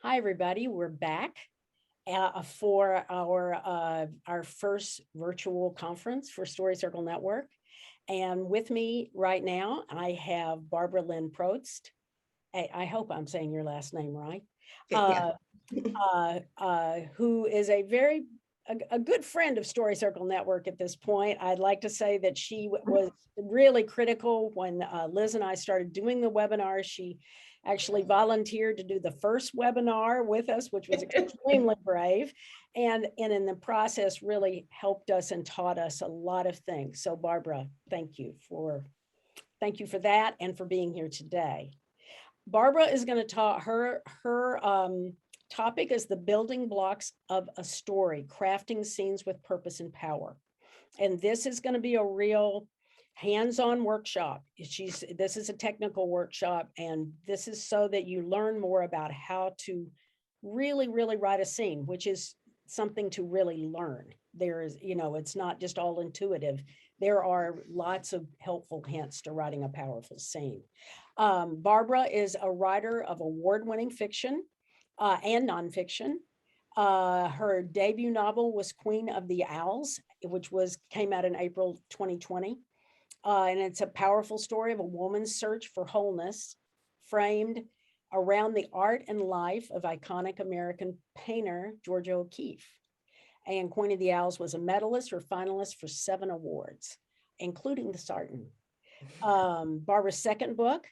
Hi, everybody. We're back for our first virtual conference for Story Circle Network. And with me right now, I have Barbara Lynn Probst. I hope I'm saying your last name right. Yeah. Who is a good friend of Story Circle Network at this point. I'd like to say that she was really critical when Liz and I started doing the webinar. She actually volunteered to do the first webinar with us, which was extremely brave, and in the process really helped us and taught us a lot of things. So Barbara, thank you for that and for being here today. Barbara is going to talk, her topic is the building blocks of a story, crafting scenes with purpose and power. And this is going to be a real hands-on workshop. This is a technical workshop, and this is so that you learn more about how to really write a scene, which is something to really learn. There is, it's not just all intuitive. There are lots of helpful hints to writing a powerful scene. Barbara is a writer of award-winning fiction and nonfiction. Her debut novel was Queen of the Owls, which came out in April 2020. And it's a powerful story of a woman's search for wholeness, framed around the art and life of iconic American painter Georgia O'Keeffe. And Queen of the Owls was a medalist or finalist for 7 awards, including the Sarton. Barbara's second book,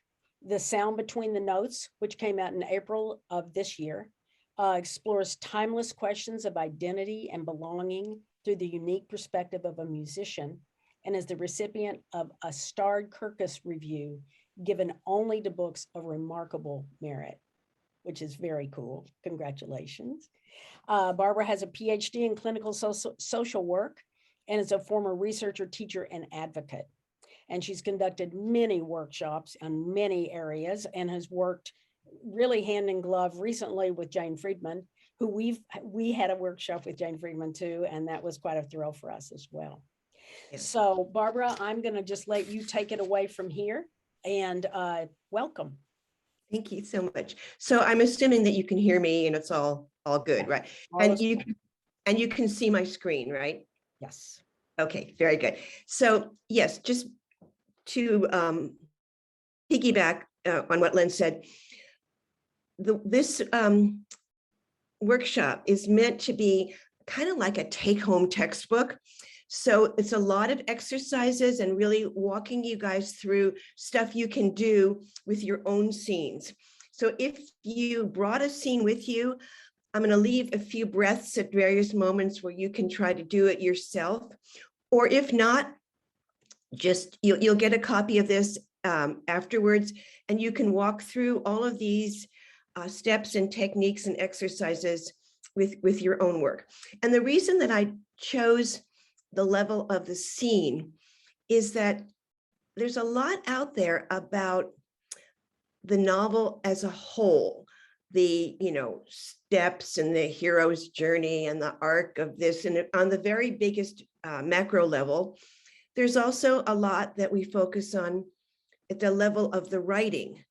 The Sound Between the Notes, which came out in April of this year, explores timeless questions of identity and belonging through the unique perspective of a musician, and is the recipient of a starred Kirkus review given only to books of remarkable merit, which is very cool. Congratulations. Barbara has a PhD in clinical social work and is a former researcher, teacher, and advocate. And she's conducted many workshops in many areas and has worked really hand in glove recently with Jane Friedman, who we had a workshop with Jane Friedman too, and that was quite a thrill for us as well. Yeah. So Barbara, I'm going to just let you take it away from here, and welcome. Thank you so much. So I'm assuming that you can hear me and it's all good, right? And you can see my screen, right? Yes. Okay, very good. So yes, just to piggyback on what Lynn said, this workshop is meant to be kind of like a take-home textbook. So it's a lot of exercises and really walking you guys through stuff you can do with your own scenes. So if you brought a scene with you, I'm going to leave a few breaths at various moments where you can try to do it yourself. Or if not, just you'll get a copy of this afterwards, and you can walk through all of these steps and techniques and exercises with your own work. And the reason that I chose the level of the scene is that there's a lot out there about the novel as a whole, the steps and the hero's journey and the arc of this, and on the very biggest macro level. There's also a lot that we focus on at the level of the writing,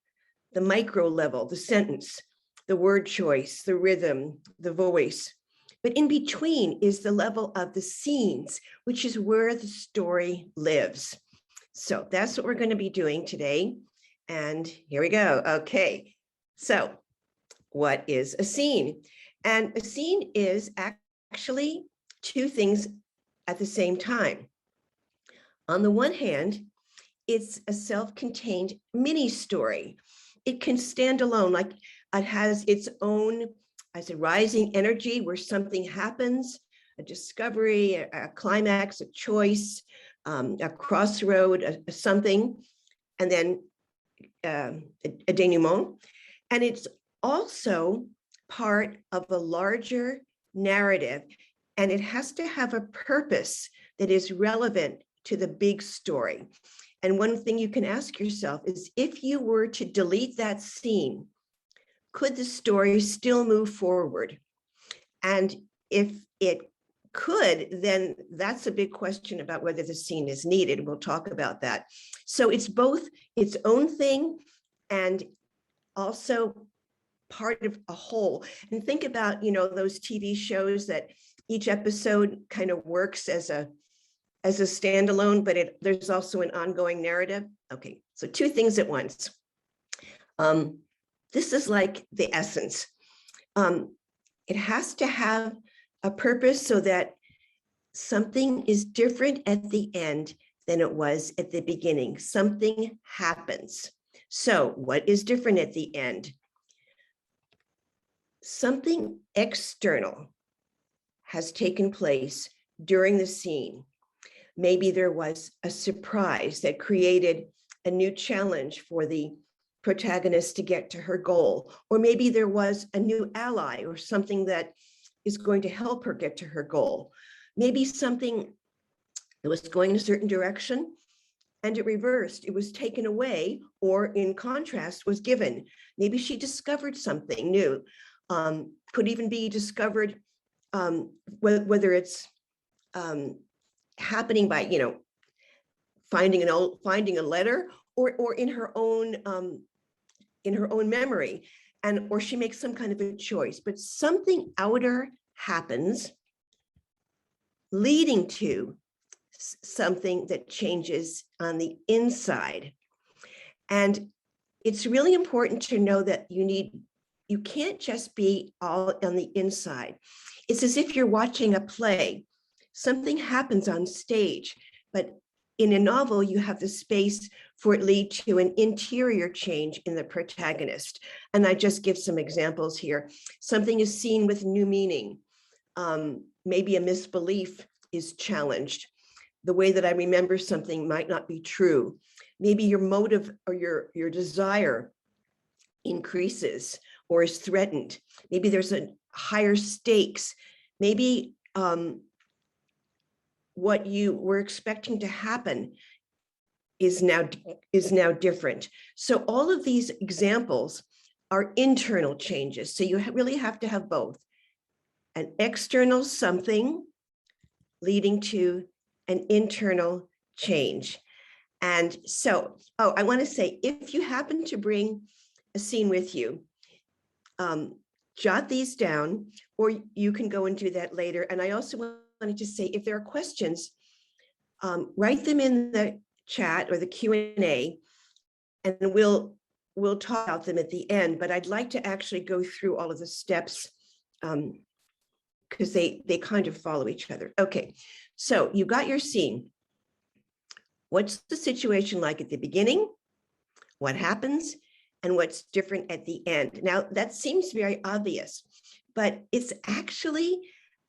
the micro level, the sentence, the word choice, the rhythm, the voice. But in between is the level of the scenes, which is where the story lives. So that's what we're going to be doing today. And here we go. Okay. So what is a scene? And a scene is actually two things at the same time. On the one hand, it's a self-contained mini story. It can stand alone, like it has its own, as a rising energy where something happens, a discovery, a climax, a choice, a crossroad, something, and then a denouement. And it's also part of a larger narrative, and it has to have a purpose that is relevant to the big story. And one thing you can ask yourself is, if you were to delete that scene, could the story still move forward? And if it could, then that's a big question about whether the scene is needed. We'll talk about that. So it's both its own thing and also part of a whole. And think about, those TV shows that each episode kind of works as a standalone, but there's also an ongoing narrative. Okay, so two things at once. This is like the essence. It has to have a purpose so that something is different at the end than it was at the beginning. Something happens. So what is different at the end? Something external has taken place during the scene. Maybe there was a surprise that created a new challenge for the protagonist to get to her goal. Or maybe there was a new ally or something that is going to help her get to her goal. Maybe something that was going in a certain direction and it reversed. It was taken away, or in contrast, was given. Maybe she discovered something new. Could even be discovered, whether it's happening by, finding a letter, or in her own memory, or she makes some kind of a choice, but something outer happens leading to something that changes on the inside. And it's really important to know that you can't just be all on the inside. It's as if you're watching a play. Something happens on stage, but in a novel, you have the space for it lead to an interior change in the protagonist. And I just give some examples here. Something is seen with new meaning. Maybe a misbelief is challenged. The way that I remember something might not be true. Maybe your motive or your desire increases or is threatened. Maybe there's a higher stakes. Maybe what you were expecting to happen is now different. So all of these examples are internal changes. So you really have to have both an external something leading to an internal change. And so, I want to say, if you happen to bring a scene with you, jot these down, or you can go and do that later. And I also wanted to say, if there are questions, write them in the chat or the Q&A, and we'll talk about them at the end. But I'd like to actually go through all of the steps because they kind of follow each other. Okay, so you got your scene. What's the situation like at the beginning? What happens? And what's different at the end? Now, that seems very obvious, but it's actually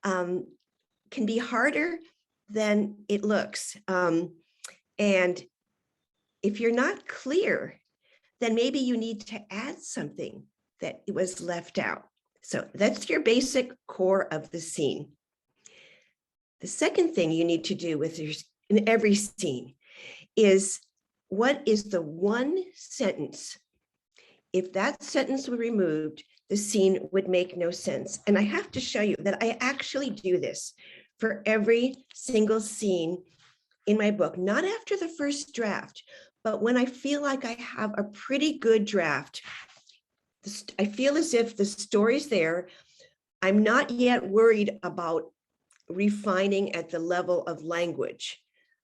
can be harder than it looks. And if you're not clear, then maybe you need to add something that was left out. So that's your basic core of the scene. The second thing you need to do in every scene is, what is the one sentence? If that sentence were removed, the scene would make no sense. And I have to show you that I actually do this for every single scene in my book, not after the first draft, but when I feel like I have a pretty good draft. I feel as if the story's there. I'm not yet worried about refining at the level of language.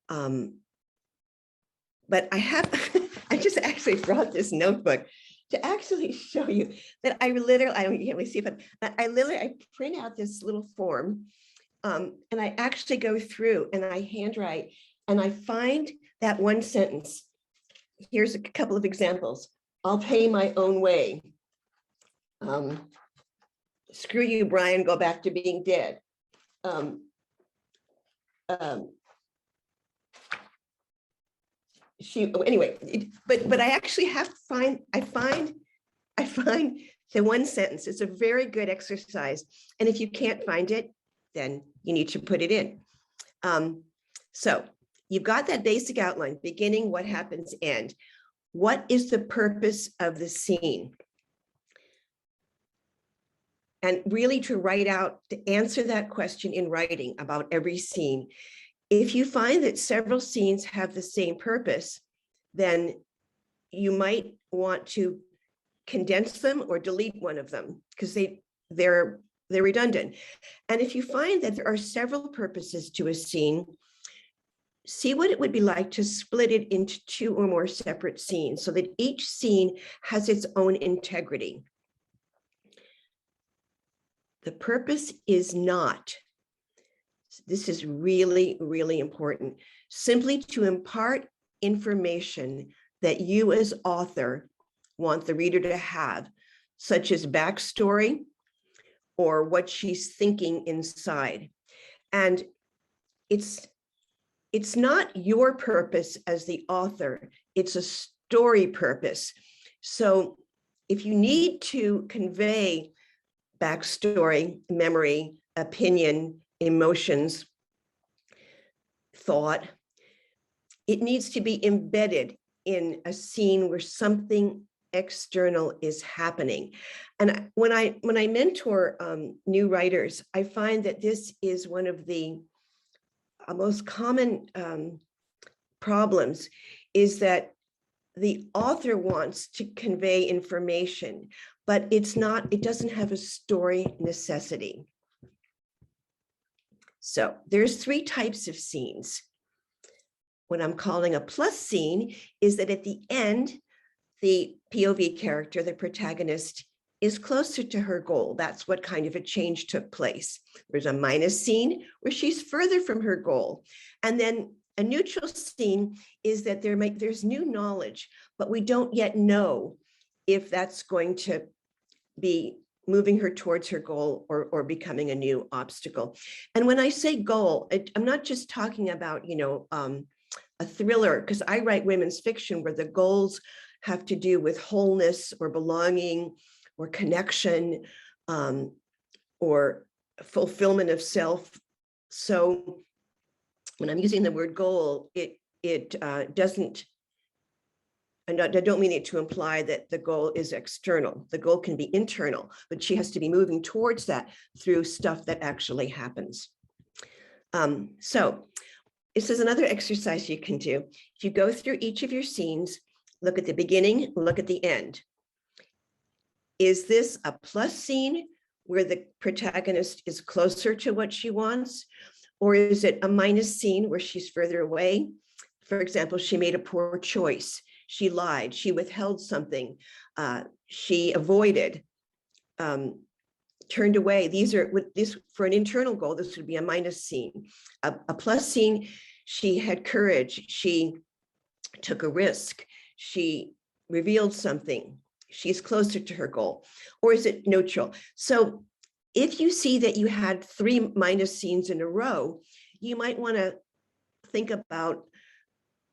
But I just actually brought this notebook to actually show you that I can't really see it, but I print out this little form, and I actually go through and I handwrite, and I find that one sentence. Here's a couple of examples. I'll pay my own way. Screw you, Brian, go back to being dead. But I actually have to find, I find the one sentence. It's a very good exercise. And if you can't find it, then you need to put it in. So you've got that basic outline, beginning, what happens, end. What is the purpose of the scene? And really to write out, to answer that question in writing about every scene. If you find that several scenes have the same purpose, then you might want to condense them or delete one of them because they're redundant. And if you find that there are several purposes to a scene, see what it would be like to split it into 2 or more separate scenes so that each scene has its own integrity. The purpose is not, this is really, really important, simply to impart information that you as author want the reader to have, such as backstory or what she's thinking inside. And it's not your purpose as the author, it's a story purpose. So if you need to convey backstory, memory, opinion, emotions, thought, it needs to be embedded in a scene where something external is happening. And when I mentor new writers, I find that this is one of the most common problems, is that the author wants to convey information, but it doesn't have a story necessity. So there's 3 types of scenes. What I'm calling a plus scene is that at the end, the POV character, the protagonist, is closer to her goal. That's what kind of a change took place. There's a minus scene where she's further from her goal. And then a neutral scene is that there's new knowledge, but we don't yet know if that's going to be moving her towards her goal or becoming a new obstacle. And when I say goal, I'm not just talking about, a thriller, because I write women's fiction where the goals have to do with wholeness or belonging or connection or fulfillment of self. So when I'm using the word goal, it doesn't, and I don't mean it to imply that the goal is external. The goal can be internal, but she has to be moving towards that through stuff that actually happens. So this is another exercise you can do. If you go through each of your scenes, look at the beginning, look at the end. Is this a plus scene where the protagonist is closer to what she wants? Or is it a minus scene where she's further away? For example, she made a poor choice. She lied, she withheld something, she avoided, turned away. For an internal goal, this would be a minus scene. A plus scene, she had courage, she took a risk, she revealed something, she's closer to her goal. Or is it neutral? So if you see that you had 3 minus scenes in a row, you might want to think about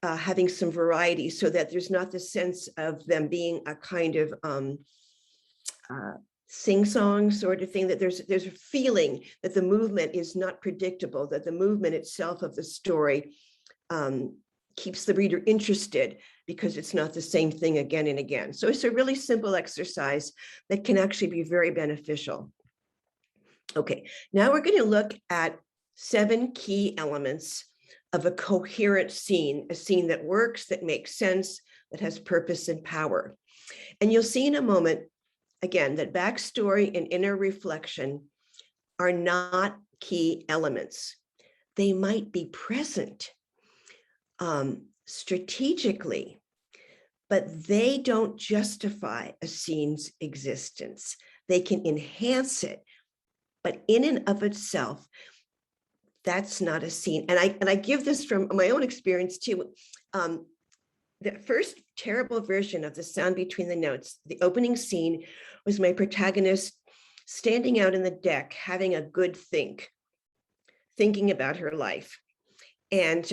having some variety so that there's not the sense of them being a kind of sing-song sort of thing, that there's a feeling that the movement is not predictable, that the movement itself of the story keeps the reader interested because it's not the same thing again and again. So it's a really simple exercise that can actually be very beneficial. Okay, now we're going to look at 7 key elements of a coherent scene, a scene that works, that makes sense, that has purpose and power. And you'll see in a moment, again, that backstory and inner reflection are not key elements. They might be present strategically, but they don't justify a scene's existence. They can enhance it, but in and of itself, that's not a scene. And I give this from my own experience too. The first terrible version of The Sound Between the Notes, the opening scene, was my protagonist standing out in the deck, having a good thinking about her life. And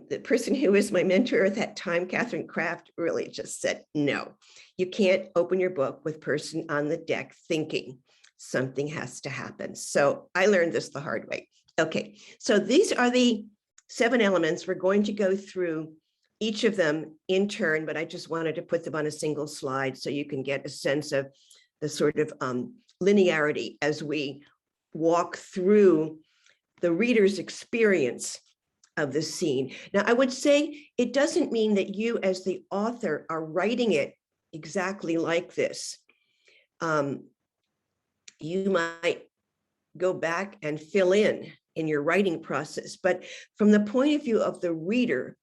the person who was my mentor at that time, Catherine Kraft, really just said, no, you can't open your book with person on the deck thinking. Something has to happen. So I learned this the hard way. Okay, so these are the 7 elements. We're going to go through each of them in turn, but I just wanted to put them on a single slide so you can get a sense of the sort of linearity as we walk through the reader's experience of the scene. Now, I would say it doesn't mean that you as the author are writing it exactly like this. You might go back and fill in your writing process, but from the point of view of the reader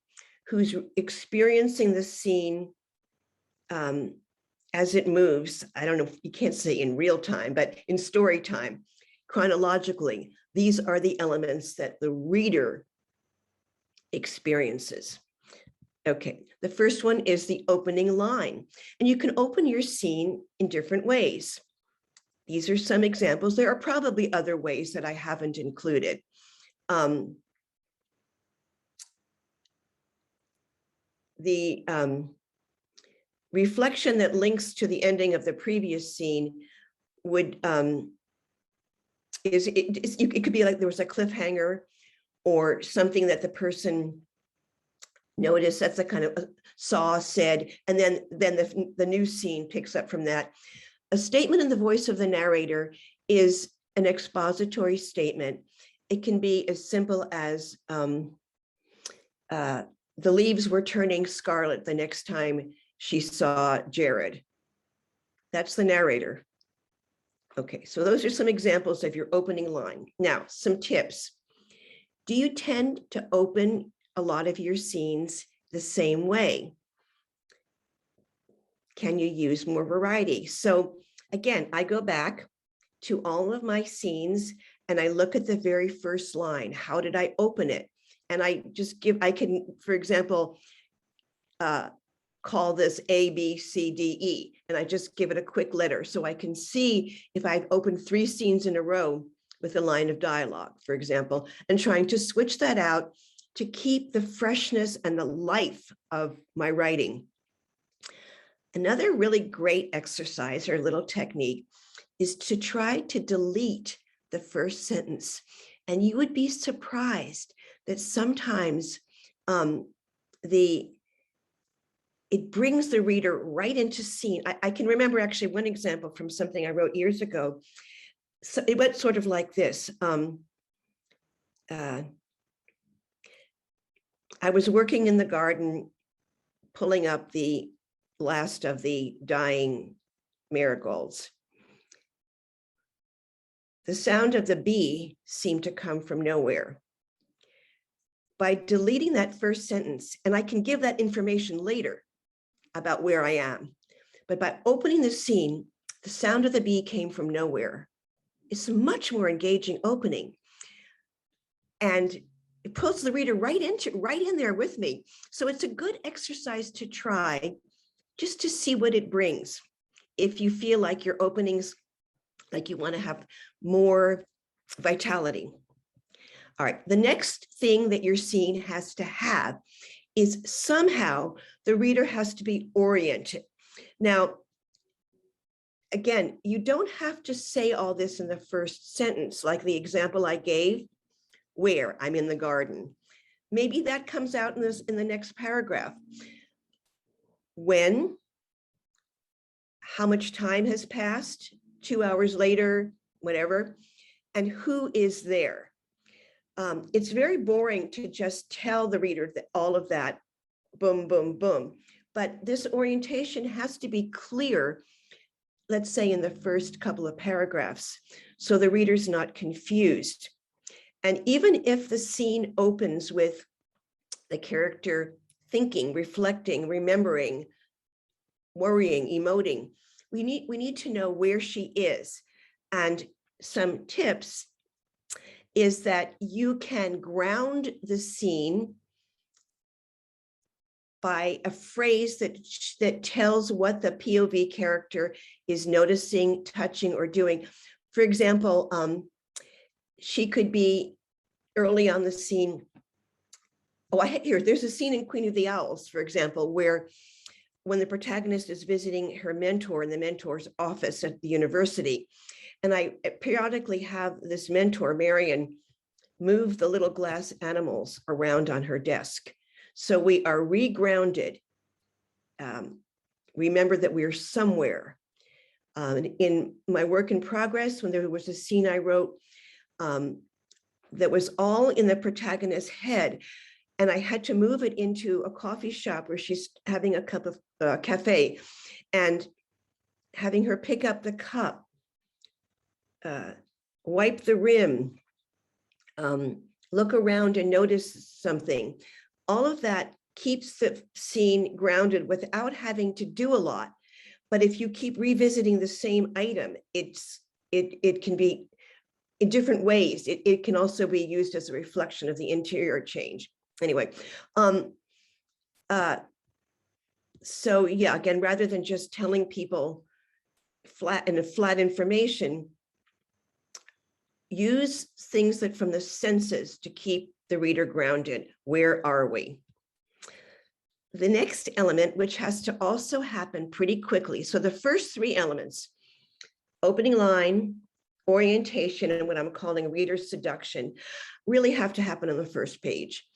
who's experiencing the scene as it moves, I don't know, you can't say in real time, but in story time, chronologically, these are the elements that the reader experiences. Okay, the first one is the opening line, and you can open your scene in different ways. These are some examples. There are probably other ways that I haven't included. The reflection that links to the ending of the previous scene would it could be like there was a cliffhanger or something that the person noticed. That's a kind of saw, said, and then the new scene picks up from that. A statement in the voice of the narrator is an expository statement. It can be as simple as the leaves were turning scarlet the next time she saw Jared. That's the narrator. Okay, so those are some examples of your opening line. Now, some tips. Do you tend to open a lot of your scenes the same way? Can you use more variety? So again, I go back to all of my scenes and I look at the very first line. How did I open it? And I can, for example, call this A, B, C, D, E, and I just give it a quick letter. So I can see if I've opened 3 scenes in a row with a line of dialogue, for example, and trying to switch that out to keep the freshness and the life of my writing. Another really great exercise or little technique is to try to delete the first sentence. And you would be surprised that sometimes it brings the reader right into scene. I can remember actually one example from something I wrote years ago. So it went sort of like this. I was working in the garden, pulling up the last of the dying marigolds. The sound of the bee seemed to come from nowhere. By deleting that first sentence, and I can give that information later about where I am, but by opening the scene, the sound of the bee came from nowhere. It's a much more engaging opening. And it pulls the reader right in there with me. So it's a good exercise to try just to see what it brings. If you feel like your openings, like you want to have more vitality. All right, the next thing that your scene has to have is somehow the reader has to be oriented. Now, again, you don't have to say all this in the first sentence, like the example I gave, where I'm in the garden. Maybe that comes out in the next paragraph. When, how much time has passed, 2 hours later, whatever, and who is there. It's very boring to just tell the reader that all of that, boom, boom, boom. But this orientation has to be clear, let's say in the first couple of paragraphs, so the reader's not confused. And even if the scene opens with the character thinking, reflecting, remembering, worrying, emoting, we need to know where she is. And some tips is that you can ground the scene by a phrase that tells what the POV character is noticing, touching, or doing. For example, she could be early on the scene. There's a scene in Queen of the Owls, for example, where when the protagonist is visiting her mentor in the mentor's office at the university, and I periodically have this mentor, Marion, move the little glass animals around on her desk. So we are regrounded. Remember that we're somewhere. In my work in progress, when there was a scene I wrote that was all in the protagonist's head, and I had to move it into a coffee shop where she's having a cup of cafe. and having her pick up the cup, wipe the rim, look around and notice something. All of that keeps the scene grounded without having to do a lot. But if you keep revisiting the same item, it can be in different ways. It can also be used as a reflection of the interior change. Anyway, so yeah, again, rather than just telling people flat information, use things that from the senses to keep the reader grounded. Where are we? The next element, which has to also happen pretty quickly. So the first three elements, opening line, orientation, and what I'm calling reader seduction, really have to happen on the first page.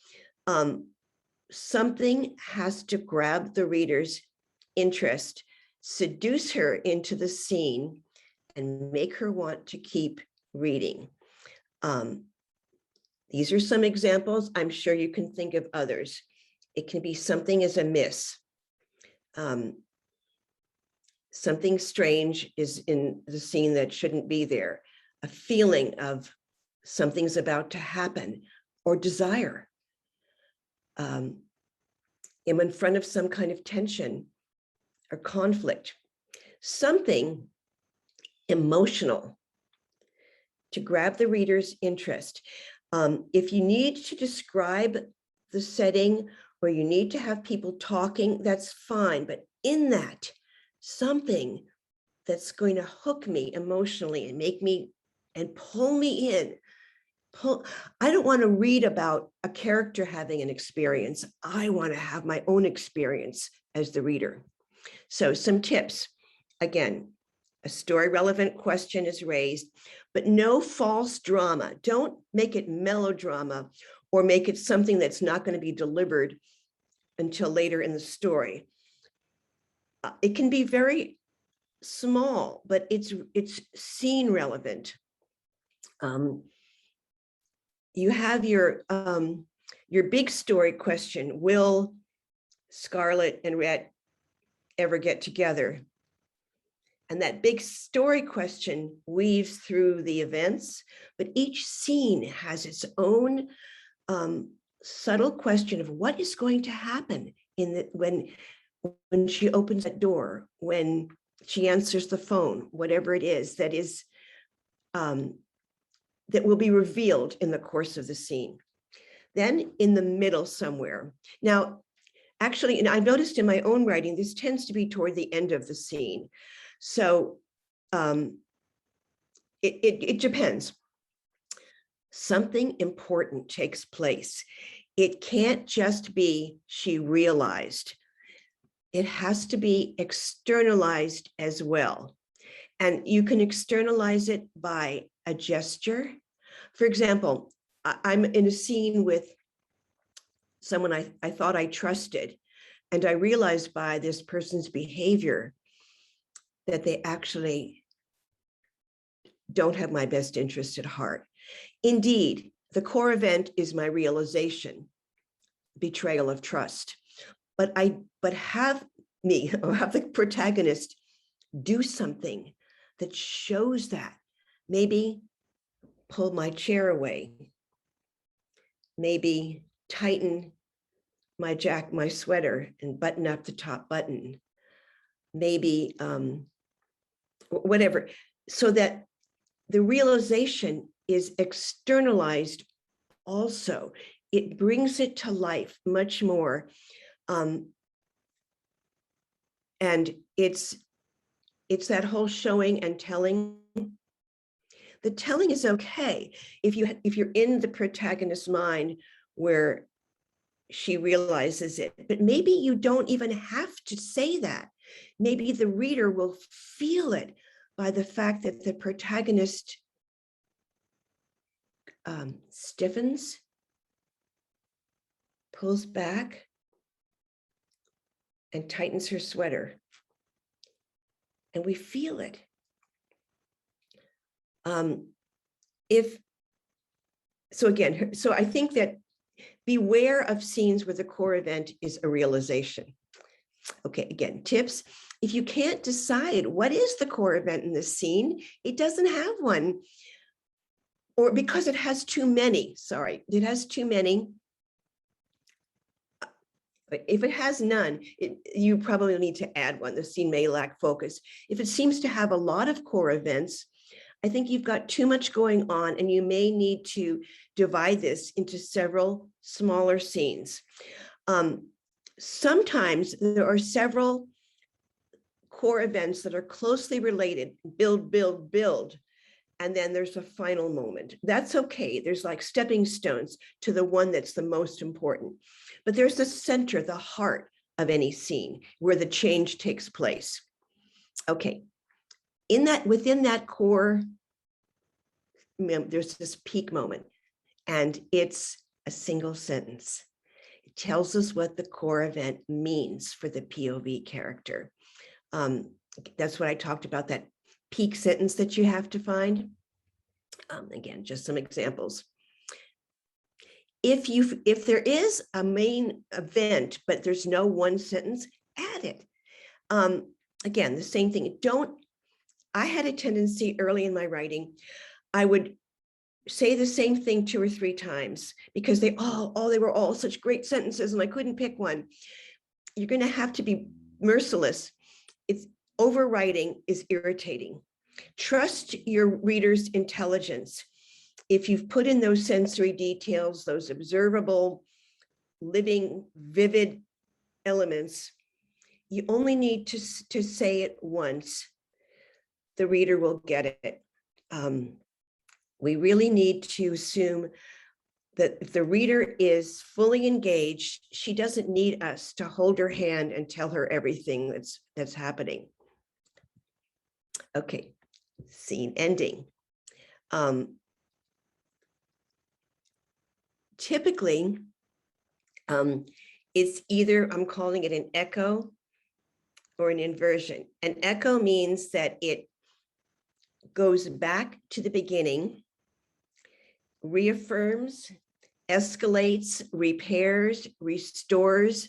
Something has to grab the reader's interest, seduce her into the scene, and make her want to keep reading. These are some examples. I'm sure you can think of others. It can be something is amiss. Something strange is in the scene that shouldn't be there. A feeling of something's about to happen, or desire. I'm in front of some kind of tension or conflict. Something emotional to grab the reader's interest. If you need to describe the setting or you need to have people talking, that's fine. But in that, something that's going to hook me emotionally and make me and pull me in. I don't want to read about a character having an experience. I want to have my own experience as the reader. So some tips. Again, a story relevant question is raised, but no false drama. Don't make it melodrama or make it something that's not going to be delivered until later in the story. It can be very small, but it's scene relevant. You have your big story question. Will Scarlett and Rhett ever get together? And that big story question weaves through the events, but each scene has its own subtle question of what is going to happen when she opens that door, when she answers the phone, whatever it is that is that will be revealed in the course of the scene. Then in the middle somewhere. Now, actually, and I've noticed in my own writing, this tends to be toward the end of the scene. So it depends. Something important takes place. It can't just be she realized. It has to be externalized as well. And you can externalize it by a gesture. For example, I'm in a scene with someone I thought I trusted, and I realized by this person's behavior that they actually don't have my best interest at heart. Indeed, the core event is my realization, betrayal of trust. But have me or have the protagonist do something that shows that. Maybe pull my chair away. Maybe tighten my sweater and button up the top button. Maybe whatever, so that the realization is externalized also. It brings it to life much more. And it's that whole showing and telling. The telling is okay if you're in the protagonist's mind where she realizes it, but maybe you don't even have to say that. Maybe the reader will feel it by the fact that the protagonist stiffens, pulls back, and tightens her sweater. And we feel it. So I think that beware of scenes where the core event is a realization. Okay, again, tips. if you can't decide what is the core event in this scene, it doesn't have one. Or because it has too many, it has too many. But if it has none, you probably need to add one. The scene may lack focus. If it seems to have a lot of core events, I think you've got too much going on, and you may need to divide this into several smaller scenes. Sometimes there are several core events that are closely related, build, build, build, and then there's a final moment. That's okay. There's like stepping stones to the one that's the most important. But there's the center, the heart of any scene where the change takes place. Okay, within that core, there's this peak moment, and it's a single sentence. It tells us what the core event means for the POV character. That's what I talked about, that peak sentence that you have to find. Again, just some examples. If there is a main event, but there's no one sentence, add it. Again, the same thing. I had a tendency early in my writing, I would say the same thing 2 or 3 times because they were all such great sentences and I couldn't pick one. You're going to have to be merciless. Overwriting is irritating. Trust your reader's intelligence. If you've put in those sensory details, those observable, living, vivid elements, you only need to say it once. The reader will get it. We really need to assume that if the reader is fully engaged, she doesn't need us to hold her hand and tell her everything that's happening. Okay, scene ending. Typically, it's either, I'm calling it an echo or an inversion. An echo means that it goes back to the beginning, reaffirms, escalates, repairs, restores.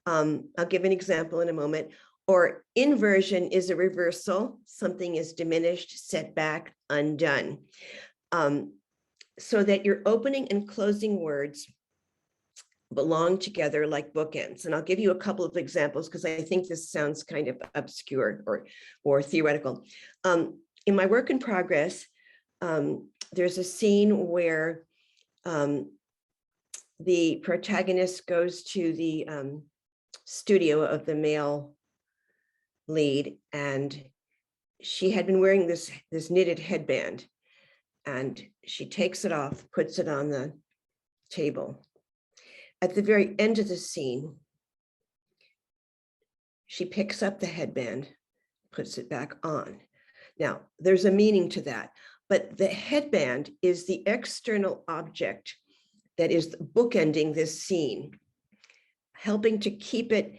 I'll give an example in a moment. Or inversion is a reversal. Something is diminished, set back, undone. So that your opening and closing words belong together like bookends. And I'll give you a couple of examples because I think this sounds kind of obscure or theoretical. In my work in progress, there's a scene where the protagonist goes to the studio of the male lead, and she had been wearing this knitted headband, and she takes it off, puts it on the table. At the very end of the scene, she picks up the headband, puts it back on. Now, there's a meaning to that, but the headband is the external object that is bookending this scene, helping to keep it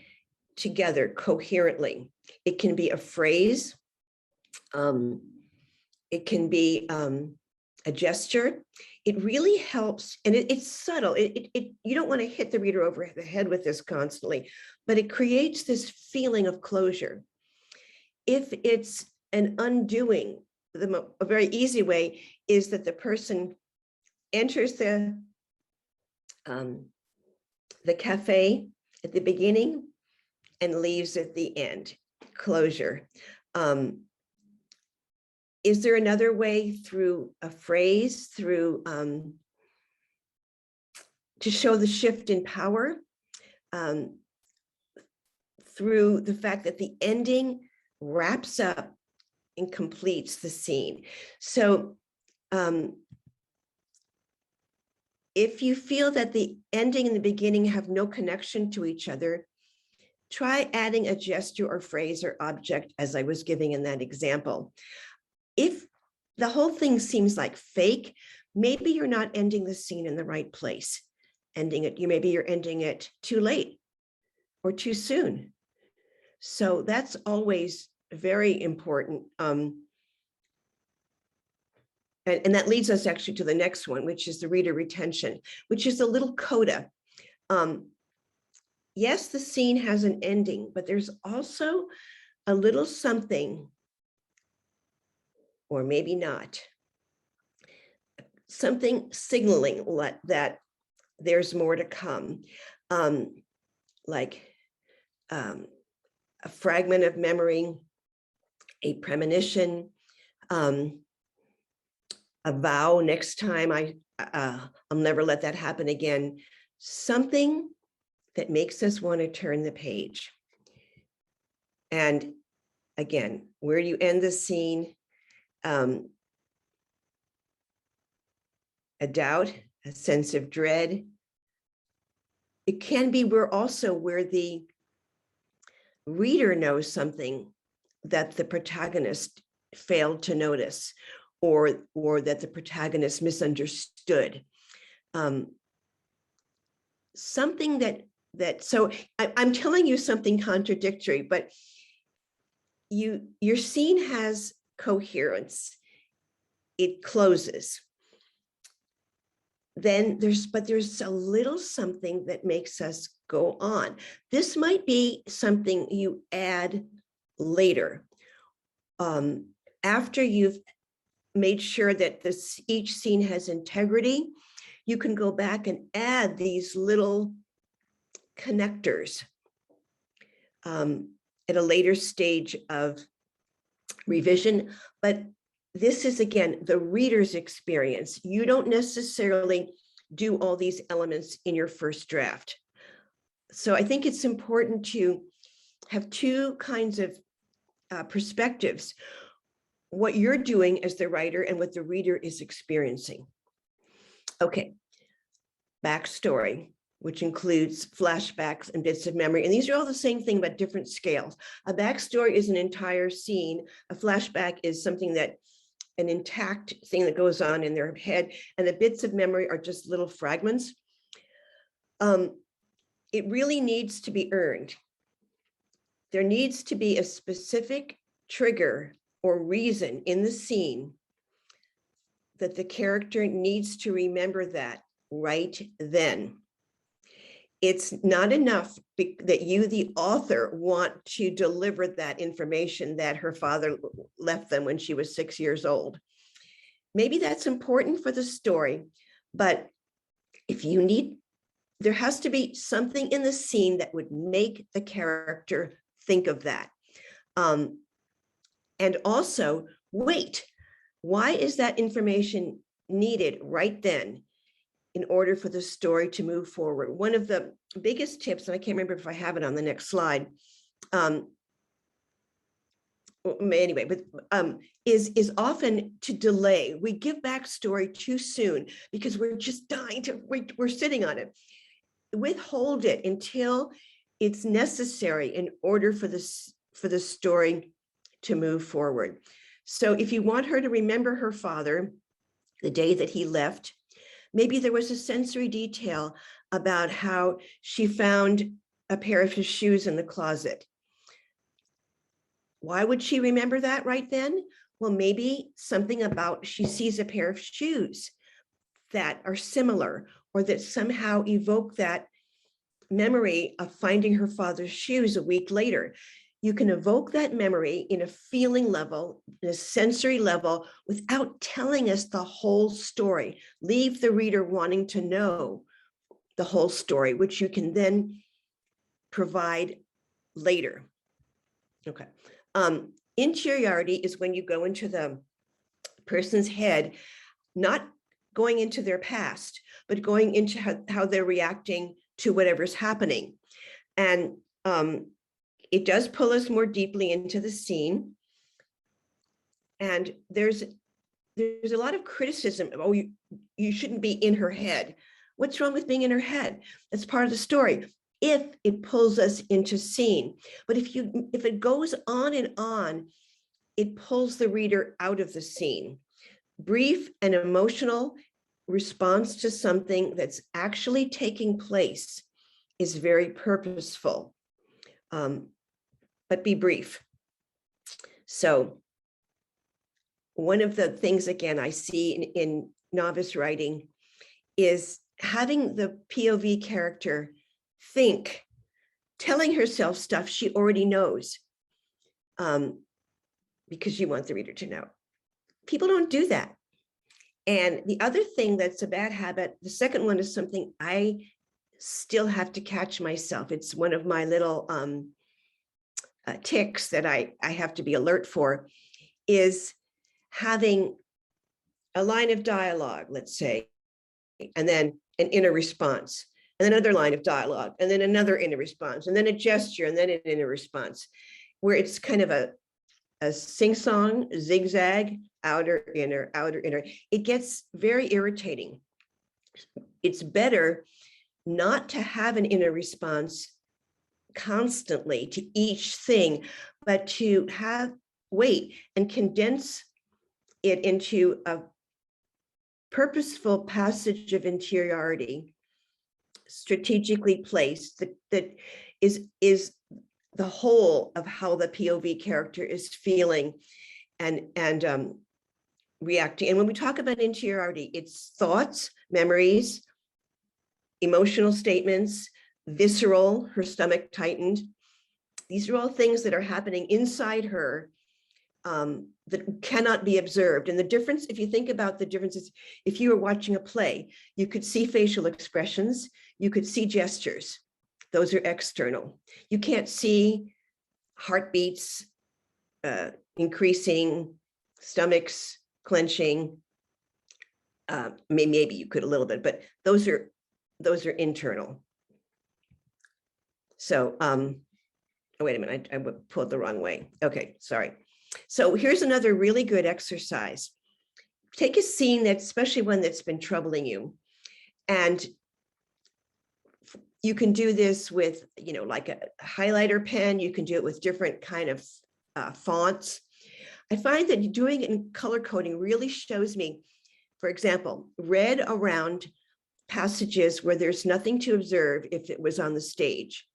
together coherently. It can be a phrase, it can be a gesture. It really helps, and it's subtle. You don't want to hit the reader over the head with this constantly, but it creates this feeling of closure. If it's an undoing, a very easy way is that the person enters the cafe at the beginning and leaves at the end. Closure. Is there another way through a phrase, through to show the shift in power, through the fact that the ending wraps up and completes the scene? So if you feel that the ending and the beginning have no connection to each other, try adding a gesture or phrase or object as I was giving in that example. If the whole thing seems like fake, maybe you're not ending the scene in the right place. Maybe you're ending it too late or too soon. So that's always very important. And that leads us actually to the next one, which is the reader retention, which is a little coda. Yes, the scene has an ending, but there's also a little something, or maybe not, something signaling that there's more to come, like a fragment of memory, a premonition, a vow next time I'll never let that happen again. Something that makes us want to turn the page. And again, where you end the scene, a doubt, a sense of dread. It can be where the reader knows something that the protagonist failed to notice, or that the protagonist misunderstood. Something so I'm telling you something contradictory, but your scene has coherence. It closes. Then there's a little something that makes us go on. This might be something you add later, after you've made sure that each scene has integrity. You can go back and add these little connectors at a later stage of revision. But this is, again, the reader's experience. You don't necessarily do all these elements in your first draft. So I think it's important to have two kinds of perspectives: what you're doing as the writer and what the reader is experiencing. Okay, backstory, which includes flashbacks and bits of memory. And these are all the same thing, but different scales. A backstory is an entire scene. A flashback is something an intact thing that goes on in their head. And the bits of memory are just little fragments. It really needs to be earned. There needs to be a specific trigger or reason in the scene that the character needs to remember that right then. It's not enough that you, the author, want to deliver that information that her father left them when she was 6 years old. Maybe that's important for the story, but there has to be something in the scene that would make the character think of that. And also, wait, why is that information needed right then in order for the story to move forward? One of the biggest tips, and I can't remember if I have it on the next slide, anyway, but is often to delay. We give backstory too soon because we're just dying we're sitting on it. Withhold it until it's necessary in order for the story to move forward. So if you want her to remember her father, the day that he left, maybe there was a sensory detail about how she found a pair of his shoes in the closet. Why would she remember that right then? Well, maybe something about she sees a pair of shoes that are similar, or that somehow evoke that memory of finding her father's shoes a week later. You can evoke that memory in a feeling level, in a sensory level, without telling us the whole story. Leave the reader wanting to know the whole story, which you can then provide later. Okay. Interiority is when you go into the person's head, not going into their past, but going into how they're reacting to whatever's happening. And it does pull us more deeply into the scene. And there's a lot of criticism. Oh, you shouldn't be in her head. What's wrong with being in her head? That's part of the story, if it pulls us into scene. But if it goes on and on, it pulls the reader out of the scene. Brief and emotional response to something that's actually taking place is very purposeful, but be brief. So one of the things, again, I see in novice writing is having the POV character telling herself stuff she already knows. because you want the reader to know. People don't do that. And the other thing that's a bad habit, the second one is something I still have to catch myself. It's one of my little tics that I have to be alert for, is having a line of dialogue, let's say, and then an inner response, and then another line of dialogue, and then another inner response, and then a gesture, and then an inner response, where it's kind of a sing-song, zigzag, outer, inner, outer, inner. It gets very irritating. It's better not to have an inner response constantly to each thing, but to wait and condense it into a purposeful passage of interiority, strategically placed, that is the whole of how the POV character is feeling and reacting. And when we talk about interiority, it's thoughts, memories, emotional statements, visceral, her stomach tightened. These are all things that are happening inside her that cannot be observed. And the difference, if you think about the differences, if you were watching a play, you could see facial expressions, you could see gestures. Those are external. You can't see heartbeats increasing, stomachs clenching. Maybe you could a little bit, but those are internal. So, oh, wait a minute, I pulled the wrong way. Okay, sorry. So here's another really good exercise. Take a scene that's, especially one that's been troubling you, and you can do this with, like a highlighter pen. You can do it with different kind of fonts. I find that doing it in color coding really shows me, for example, red around passages where there's nothing to observe if it was on the stage,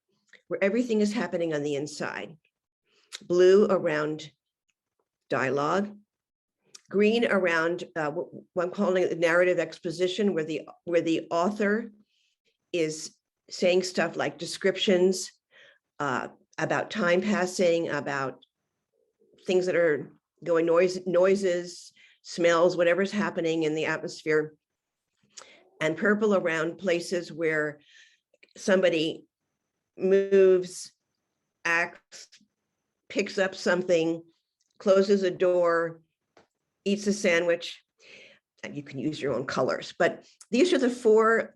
where everything is happening on the inside. Blue around dialogue, green around what I'm calling it narrative exposition, where the author is saying stuff like descriptions about time passing, about things that are going, noises, smells, whatever's happening in the atmosphere. And purple around places where somebody moves, acts, picks up something, closes a door, eats a sandwich. And you can use your own colors, but these are the four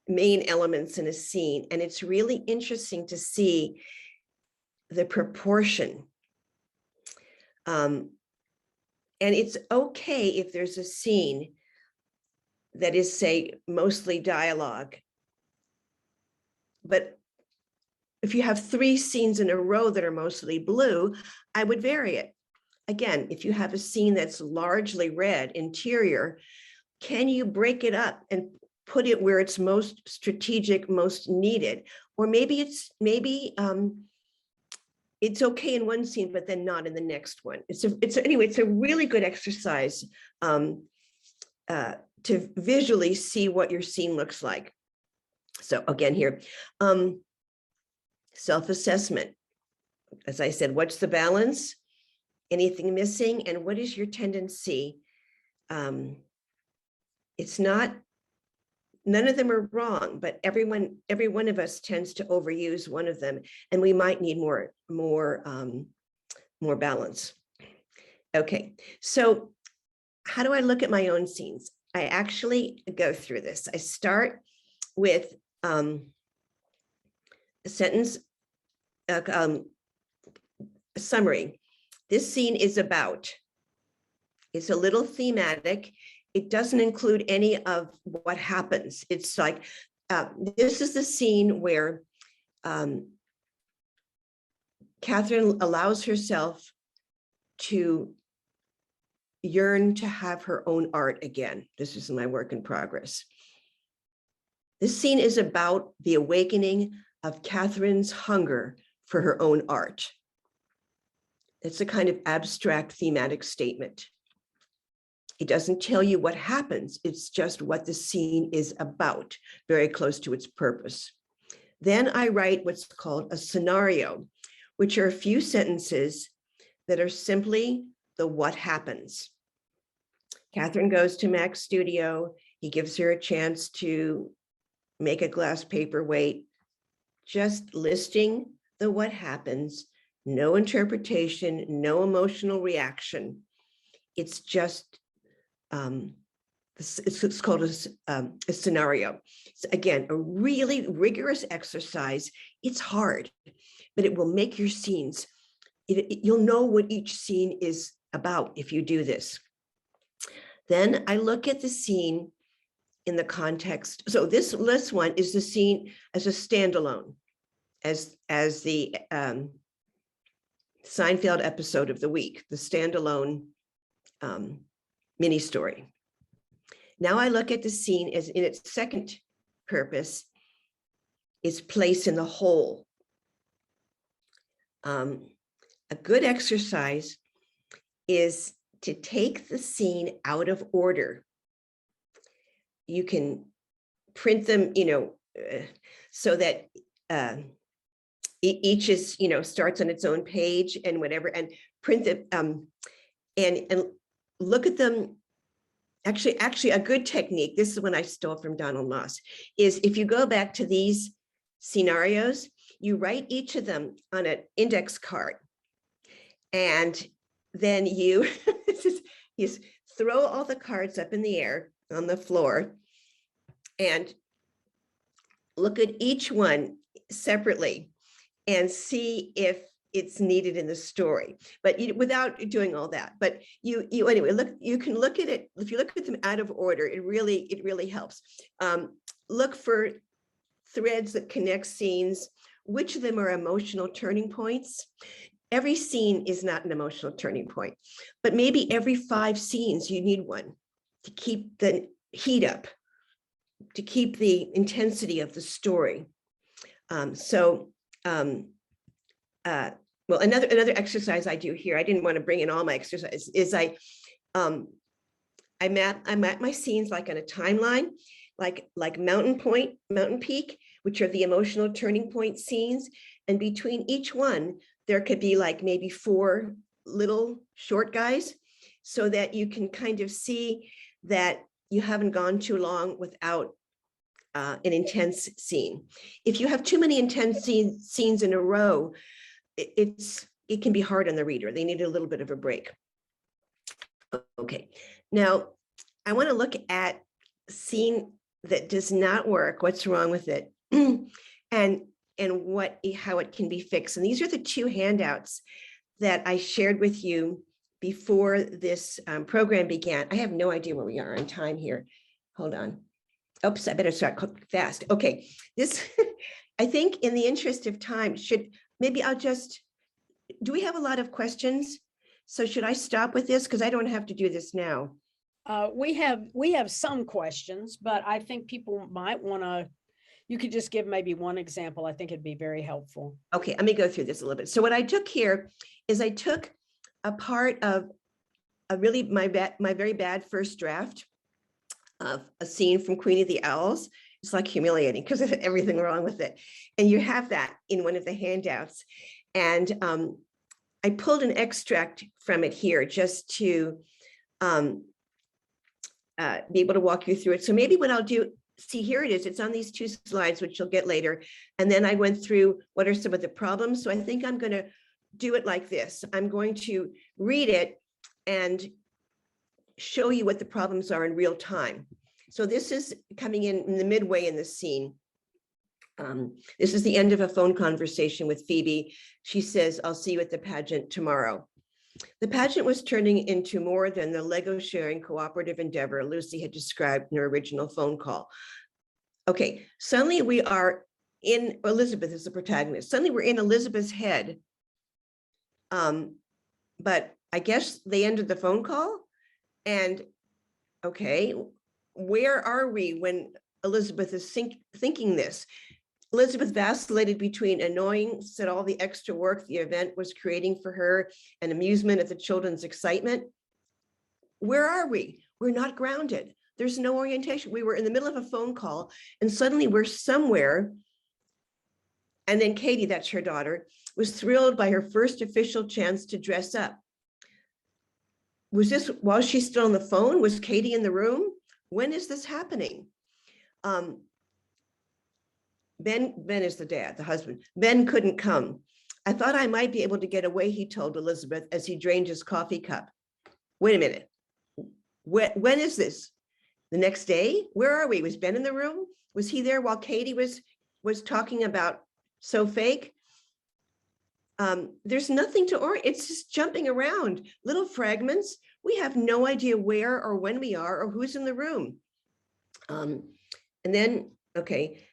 main elements in a scene. And it's really interesting to see the proportion. And it's okay if there's a scene that is, say, mostly dialogue. But if you have 3 scenes in a row that are mostly blue, I would vary it. Again, if you have a scene that's largely red, interior, can you break it up and put it where it's most strategic, most needed? Or maybe it's okay in one scene, but then not in the next one. Anyway, it's a really good exercise to visually see what your scene looks like. So again, here, self-assessment. As I said, what's the balance? Anything missing? And what is your tendency? It's not, none of them are wrong, but every one of us tends to overuse one of them, and we might need more balance. Okay, so how do I look at my own scenes? I actually go through this. I start with a sentence, a summary. This scene is about. It's a little thematic. It doesn't include any of what happens. It's like, this is the scene where Catherine allows herself to yearn to have her own art again. This is my work in progress. This scene is about the awakening of Catherine's hunger for her own art. It's a kind of abstract thematic statement. It doesn't tell you what happens. It's just what the scene is about, very close to its purpose. Then I write what's called a scenario, which are a few sentences that are simply the what happens. Catherine goes to Mac's studio. He gives her a chance to make a glass paperweight, just listing the what happens, no interpretation, no emotional reaction. It's just, it's called a scenario. So again, a really rigorous exercise. It's hard, but it will make your scenes. You'll know what each scene is about if you do this. Then I look at the scene in the context. So this one is the scene as a standalone, as the Seinfeld episode of the week, the standalone mini story. Now I look at the scene as in its second purpose, is place in the whole. A good exercise is to take the scene out of order. You can print them, so that each is, starts on its own page and whatever, and print it and look at them. Actually, a good technique, this is one I stole from Donald Moss, is if you go back to these scenarios, you write each of them on an index card. And then you throw all the cards up in the air on the floor and look at each one separately and see if it's needed in the story, but without doing all that. But you anyway, you can look at it. If you look at them out of order, it really helps. Look for threads that connect scenes. Which of them are emotional turning points? Every scene is not an emotional turning point, but maybe every 5 scenes you need one to keep the heat up, to keep the intensity of the story. Well, another exercise I do here, I didn't want to bring in all my exercises, is I map my scenes like on a timeline, like Mountain Peak, which are the emotional turning point scenes. And between each one, there could be like maybe 4 little short guys, so that you can kind of see that you haven't gone too long without an intense scene. If you have too many intense scenes in a row, it can be hard on the reader. They need a little bit of a break. Okay, now I want to look at a scene that does not work, what's wrong with it, and how it can be fixed. And these are the 2 handouts that I shared with you before this program began. I have no idea where we are on time here. Hold on. Oops, I better start fast. Okay, this, I think in the interest of time, maybe I'll just, do we have a lot of questions? So should I stop with this? Because I don't have to do this now. We have some questions, but I think people might want to, you could just give maybe one example. I think it'd be very helpful. Okay, let me go through this a little bit. So what I took here is I took a part of my very bad first draft of a scene from Queen of the Owls. It's like humiliating because of everything wrong with it. And you have that in one of the handouts. And I pulled an extract from it here just to be able to walk you through it. So maybe what I'll do, see, here it is. It's on these 2 slides, which you'll get later. And then I went through what are some of the problems. So I think I'm going to do it like this. I'm going to read it and show you what the problems are in real time. So this is coming in the midway in the scene. This is the end of a phone conversation with Phoebe. She says, "I'll see you at the pageant tomorrow." The pageant was turning into more than the Lego sharing cooperative endeavor Lucy had described in her original phone call. Okay, suddenly we are in, Elizabeth is the protagonist. Suddenly we're in Elizabeth's head. But I guess they ended the phone call. And okay, where are we when Elizabeth is thinking this? Elizabeth vacillated between annoyance at all the extra work the event was creating for her and amusement at the children's excitement. Where are we? We're not grounded. There's no orientation. We were in the middle of a phone call and suddenly we're somewhere. And then Katie, that's her daughter, was thrilled by her first official chance to dress up. Was this while she's still on the phone? Was Katie in the room? When is this happening? Ben is the dad, the husband. Ben couldn't come. I thought I might be able to get away, he told Elizabeth as he drained his coffee cup. Wait a minute. When is this? The next day? Where are we? Was Ben in the room? Was he there while Katie was talking about So Fake? There's nothing to orient. It's just jumping around, little fragments. We have no idea where or when we are or who's in the room. And then, okay,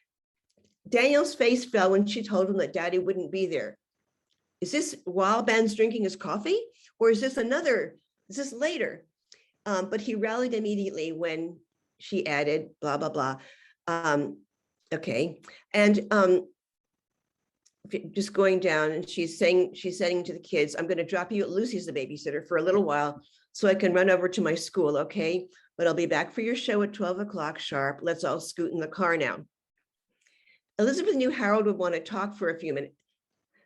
Daniel's face fell when she told him that Daddy wouldn't be there. Is this while Ben's drinking his coffee, or is this later? But he rallied immediately when she added blah, blah, blah. Okay, and just going down, and she's saying to the kids, I'm going to drop you at Lucy's the babysitter for a little while so I can run over to my school, okay? But I'll be back for your show at 12 o'clock sharp. Let's all scoot in the car now. Elizabeth knew Harold would want to talk for a few minutes.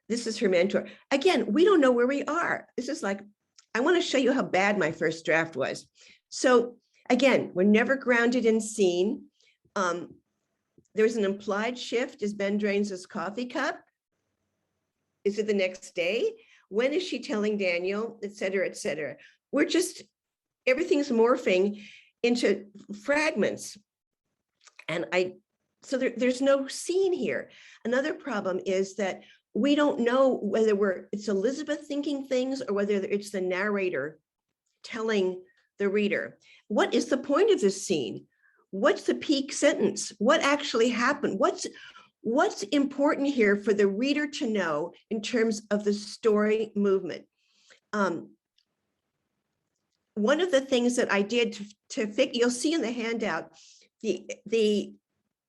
This is her mentor. Again, we don't know where we are. This is like, I want to show you how bad my first draft was. So again, we're never grounded in scene. There's an implied shift as Ben drains his coffee cup. Is it the next day? When is she telling Daniel, et cetera, et cetera? We're just, everything's morphing into fragments. And so there's no scene here. Another problem is that we don't know whether it's Elizabeth thinking things or whether it's the narrator telling the reader. What is the point of this scene? What's the peak sentence? What actually happened? What's important here for the reader to know in terms of the story movement? One of the things that I did to fix, you'll see in the handout, the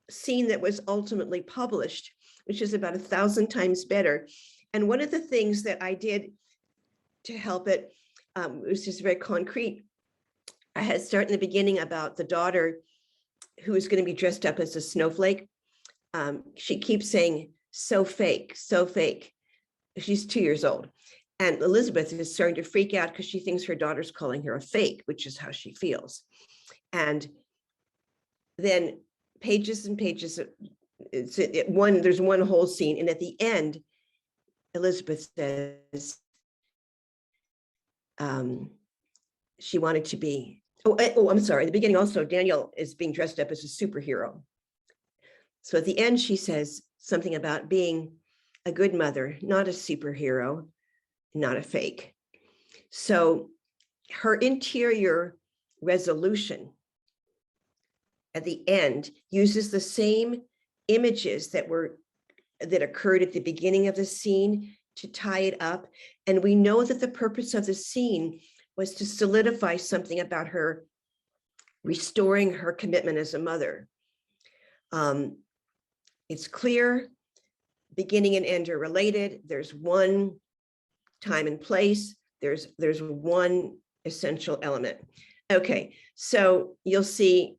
scene that was ultimately published, which is about 1,000 times better. And one of the things that I did to help it, was just very concrete. I had started in the beginning about the daughter who is going to be dressed up as a snowflake. She keeps saying, so fake, so fake. She's 2 years old. And Elizabeth is starting to freak out because she thinks her daughter's calling her a fake, which is how she feels. And then pages and pages, there's one whole scene. And at the end, Elizabeth says, she wanted to be, I'm sorry, at the beginning also, Daniel is being dressed up as a superhero. So at the end, she says something about being a good mother, not a superhero, not a fake. So her interior resolution at the end uses the same images that occurred at the beginning of the scene to tie it up. And we know that the purpose of the scene was to solidify something about her restoring her commitment as a mother. It's clear, beginning and end are related. There's one time and place. There's one essential element. Okay, so you'll see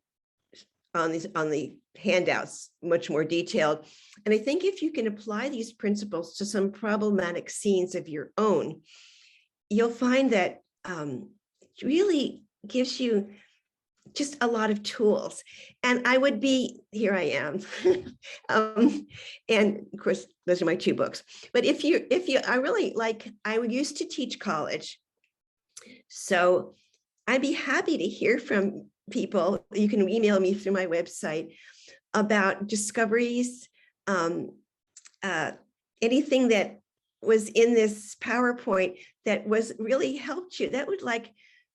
on the handouts much more detailed. And I think if you can apply these principles to some problematic scenes of your own, you'll find that it really gives you just a lot of tools. And I would be, here I am. And of course, those are my 2 books. But if you, I really like, I used to teach college. So I'd be happy to hear from people. You can email me through my website about discoveries, anything that was in this PowerPoint that was really helped you. That would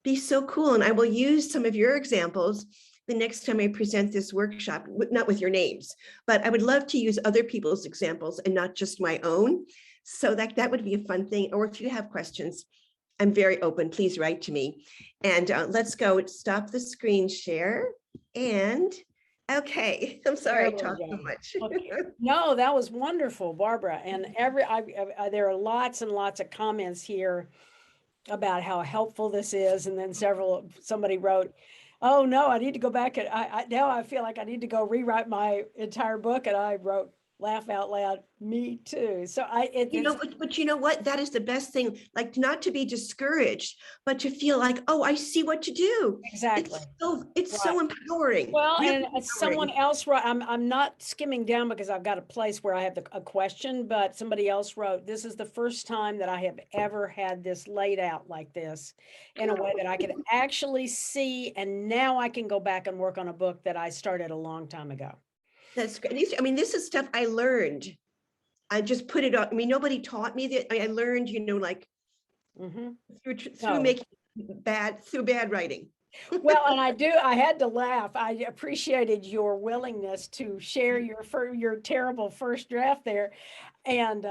be so cool. And I will use some of your examples the next time I present this workshop, not with your names, but I would love to use other people's examples and not just my own. So that would be a fun thing. Or if you have questions, I'm very open. Please write to me. And let's go stop the screen share. And okay, I'm sorry I talked so much. Okay. No, that was wonderful, Barbara. And there are lots and lots of comments here about how helpful this is. And then somebody wrote, oh no, I need to go back and now I feel like I need to go rewrite my entire book. And I wrote, laugh out loud, me too. So You know, it's but you know what? That is the best thing, like not to be discouraged, but to feel like, oh, I see what to do. exactly It's right. so empowering, Well, really and someone empowering. else wrote, I'm not skimming down because I've got a place where I have a question, but somebody else wrote, this is the first time that I have ever had this laid out like this in a way that I could actually see, and now I can go back and work on a book that I started a long time ago. That's great. I mean, this is stuff I learned. I just put it on. I mean, nobody taught me that. I learned, you know, like Hmm. through No. making through bad writing. Well, and I had to laugh. I appreciated your willingness to share your terrible first draft there. And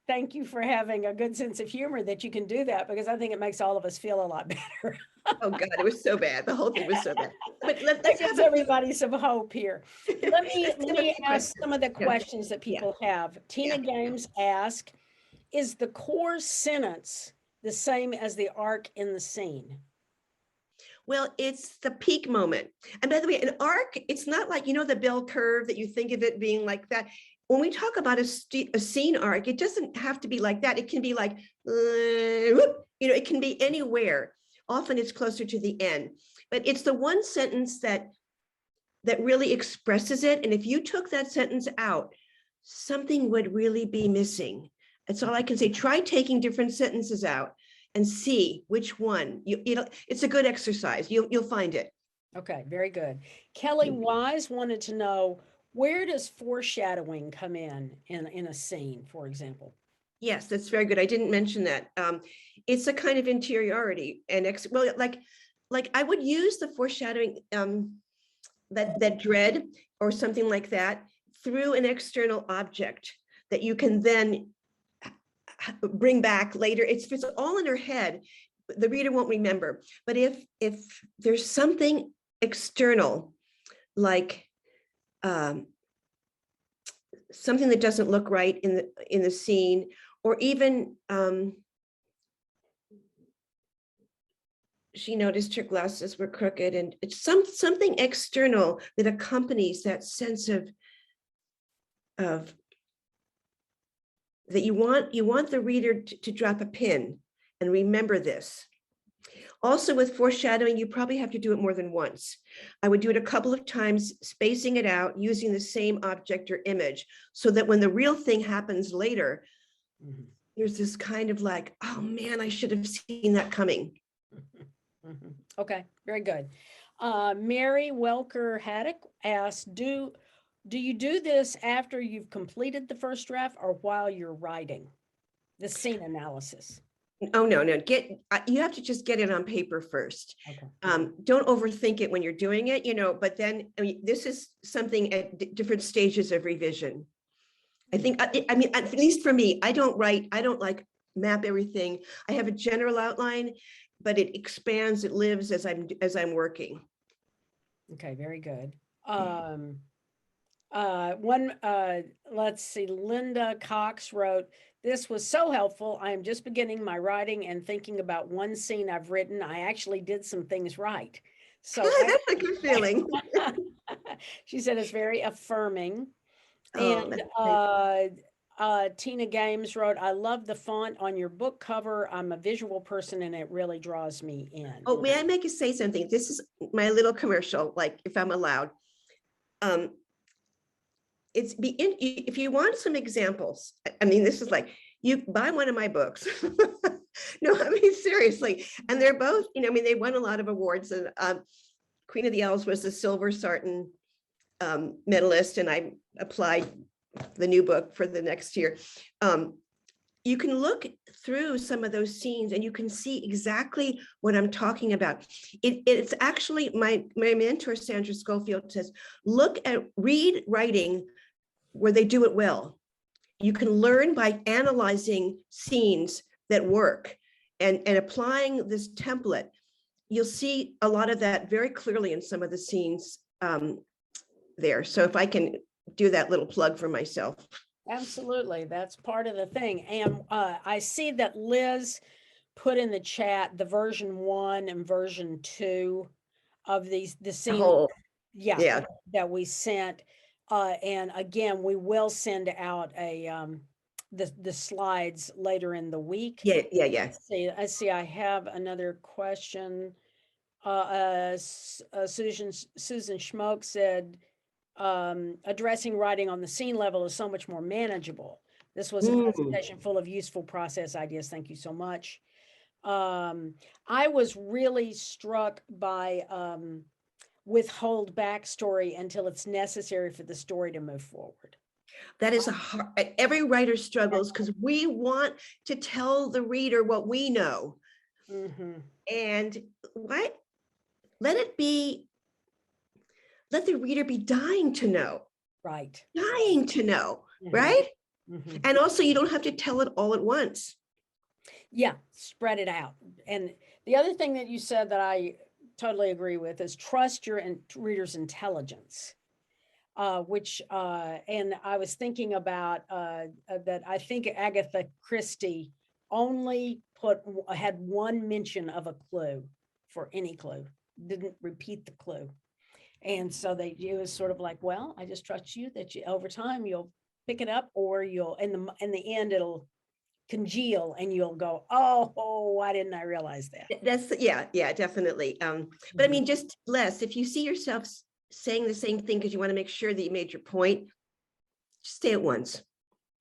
thank you for having a good sense of humor that you can do that, because I think it makes all of us feel a lot better. Oh God, it was so bad. The whole thing was so bad. But That let's gives have a few. everybody some hope here. Let's Let have a me few ask questions. some of the Yeah, questions that yeah, people have. yeah. Tina Games asked, is the core sentence the same as the arc in the scene? Well, it's the peak moment. And by the way, an arc, it's not like, you know, the bell curve that you think of it being like that. When we talk about a scene arc, it doesn't have to be like that. It can be like, whoop, you know, it can be anywhere. Often it's closer to the end, but it's the one sentence that really expresses it. And if you took that sentence out, something would really be missing. That's all I can say. Try taking different sentences out and see which one. It's a good exercise. You'll find it. Okay, very good. Kelly Wise wanted to know, where does foreshadowing come in a scene, for example? Yes, that's very good. I didn't mention that. It's a kind of interiority and well, like I would use the foreshadowing, that dread or something like that through an external object that you can then bring back later. If it's all in her head, the reader won't remember. But if there's something external, like something that doesn't look right in the scene, or even she noticed her glasses were crooked, and it's something external that accompanies that sense of that you want the reader to drop a pin and remember this. Also, with foreshadowing, you probably have to do it more than once. I would do it a couple of times, spacing it out, using the same object or image, so that when the real thing happens later, Mhm, there's this kind of like, oh man, I should have seen that coming. mhm. Okay, very good. Mary Welker Haddock asked, do you do this after you've completed the first draft or while you're writing the scene analysis? Oh, no, you have to just get it on paper first. Okay. Don't overthink it when you're doing it, you know, but then, I mean, this is something at different stages of revision. I think, I mean, at least for me, I don't like map everything. I have a general outline, but it expands, it lives as I'm working. Okay, very good. Let's see, Linda Cox wrote, this was so helpful. I am just beginning my writing and thinking about one scene I've written. I actually did some things right. So That's a good feeling. she said it's very affirming. Oh, And that's great. Tina Games wrote, I love the font on your book cover. I'm a visual person and it really draws me in. Oh, may I make you say something? This is my little commercial, like if I'm allowed. If you want some examples, I mean, this is like, you buy one of my books. No, I mean, seriously. And they're both, you know, I mean, they won a lot of awards, and Queen of the Owls was the Silver Sarton medalist, and I applied the new book for the next year. You can look through some of those scenes and you can see exactly what I'm talking about. It's actually my mentor, Sandra Schofield, says, read writing where they do it well. You can learn by analyzing scenes that work and applying this template. You'll see a lot of that very clearly in some of the scenes there. So if I can do that little plug for myself. Absolutely. That's part of the thing. And I see that Liz put in the chat the version 1 and version 2 of the scene. Oh, Yeah, yeah. that we sent. And again, we will send out the slides later in the week. Yeah. I see, I have another question. Susan Schmoke said, addressing writing on the scene level is so much more manageable. This was a presentation full of useful process ideas. Thank you so much. I was really struck by withhold backstory until it's necessary for the story to move forward. That is every writer struggles because we want to tell the reader what we know. And let the reader be dying to know. Right. Dying to know, right? And also you don't have to tell it all at once. Yeah, spread it out. And the other thing that you said that I totally agree with is trust your reader's intelligence. And I was thinking about that I think Agatha Christie only had one mention of a clue for any clue, didn't repeat the clue. And so it was sort of like, well, I just trust you that over time you'll pick it up, or you'll in the end it'll congeal and you'll go, oh, why didn't I realize that? That's yeah, definitely. But I mean, just less, if you see yourself saying the same thing because you want to make sure that you made your point, just say it once.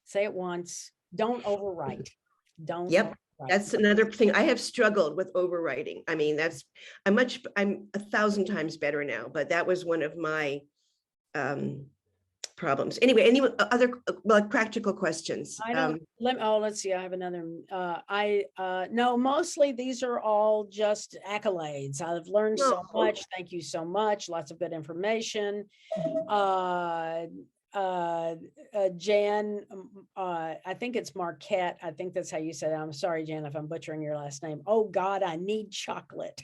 Say it once. Don't overwrite. Don't. Yep. That's another thing. I have struggled with overwriting. I mean, I'm 1,000 times better now, but that was one of my problems. Anyway, any other practical questions? Let's see. I have another. No, mostly these are all just accolades. I've learned so much. Thank you so much. Lots of good information. Jan, I think it's Marquette. I think that's how you said it. I'm sorry, Jan, if I'm butchering your last name. Oh God, I need chocolate.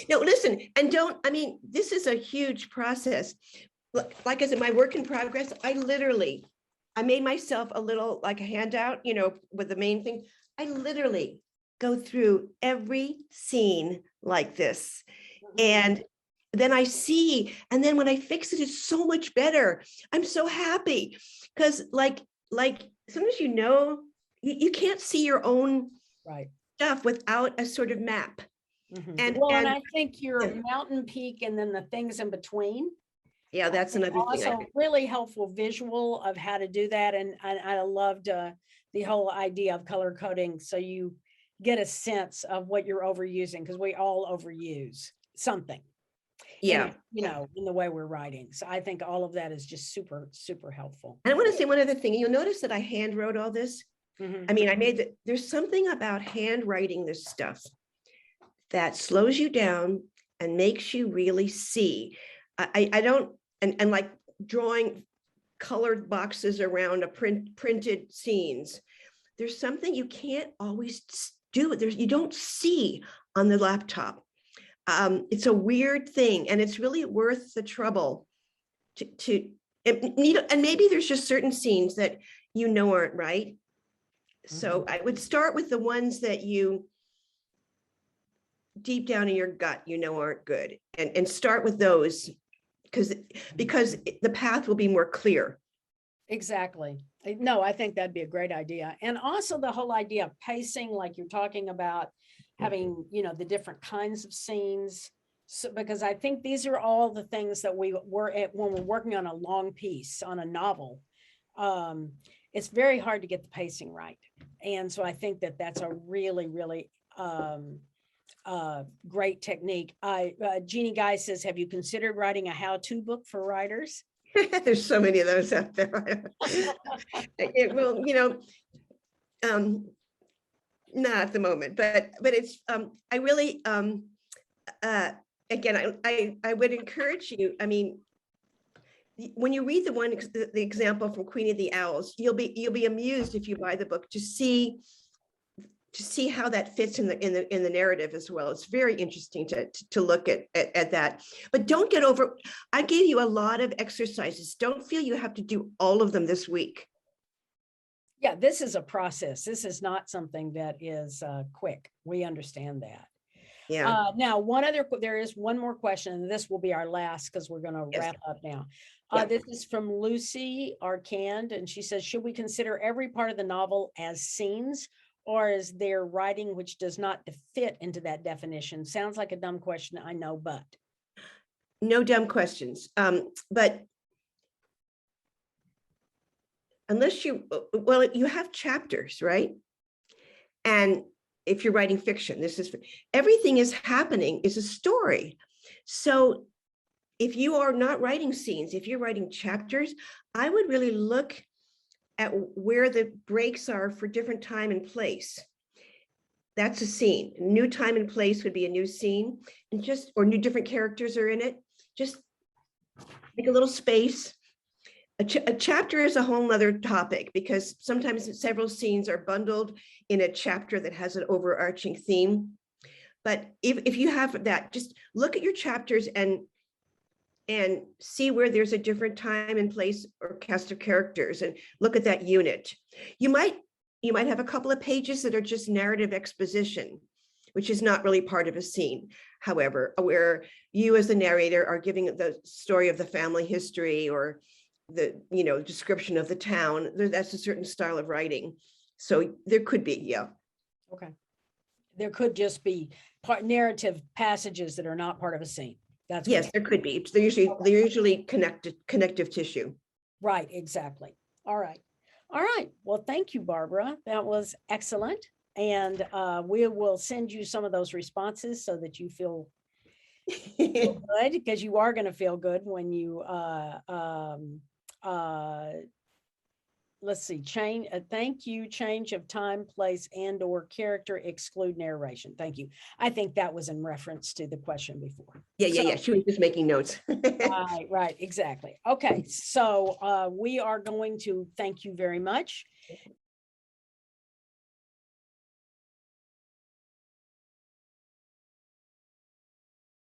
No, listen, and this is a huge process. Like I said, my work in progress, I made myself a little like a handout, with the main thing. I literally go through every scene like this. And then I see, and then when I fix it, it's so much better. I'm so happy because like sometimes, you can't see your own stuff without a sort of map. And I think your mountain peak and then the things in between. Yeah, that's another thing. Also, really helpful visual of how to do that. And I loved the whole idea of color coding, so you get a sense of what you're overusing, because we all overuse something. Yeah. In the way we're writing. So I think all of that is just super, super helpful. And I want to say one other thing. You'll notice that I hand wrote all this. I mean, there's something about handwriting this stuff that slows you down and makes you really see. I don't, and like drawing colored boxes around a printed scenes. There's something you can't always do. You don't see on the laptop. It's a weird thing, and it's really worth the trouble and maybe there's just certain scenes that aren't right. So I would start with the ones that you deep down in your gut aren't good, and start with those because the path will be more clear. Exactly. No, I think that'd be a great idea. And also the whole idea of pacing, like you're talking about, having, the different kinds of scenes. So, because I think these are all the things that when we're working on a long piece, on a novel, it's very hard to get the pacing right. And so I think that that's a really, really great technique. Jeannie Guy says, have you considered writing a how-to book for writers? There's so many of those out there. Not at the moment, but it's I really again I would encourage you. I mean, when you read the example from Queen of the Owls, you'll be amused if you buy the book to see how that fits in the narrative as well. It's very interesting to look at that. But don't get over. I gave you a lot of exercises. Don't feel you have to do all of them this week. Yeah, this is a process. This is not something that is quick. We understand that. Yeah. Now, there is one more question, and this will be our last because we're going to Yes. wrap up now. Yeah. This is from Lucy Arcand, and she says, should we consider every part of the novel as scenes, or is there writing which does not fit into that definition? Sounds like a dumb question, I know, but. No dumb questions. But unless well, you have chapters, right? And if you're writing fiction, everything is happening is a story. So if you are not writing scenes, if you're writing chapters, I would really look at where the breaks are for different time and place. That's a scene. New time and place would be a new scene, and or new different characters are in it. Just make a little space. A chapter is a whole nother topic because sometimes several scenes are bundled in a chapter that has an overarching theme. But if you have that, just look at your chapters and see where there's a different time and place or cast of characters, and look at that unit. You might have a couple of pages that are just narrative exposition, which is not really part of a scene. However, where you as the narrator are giving the story of the family history or the description of the town, that's a certain style of writing. So there could be, yeah. Okay. There could just be narrative passages that are not part of a scene. That's yes, there could be. They're usually connective tissue. Right, exactly. All right. Well, thank you, Barbara. That was excellent. And we will send you some of those responses so that you feel good, because you are going to feel good when you let's see, thank you, change of time, place, and or character, exclude narration. Thank you. I think that was in reference to the question before. Yeah. She was just making notes. Right, exactly. Okay, so we are going to thank you very much.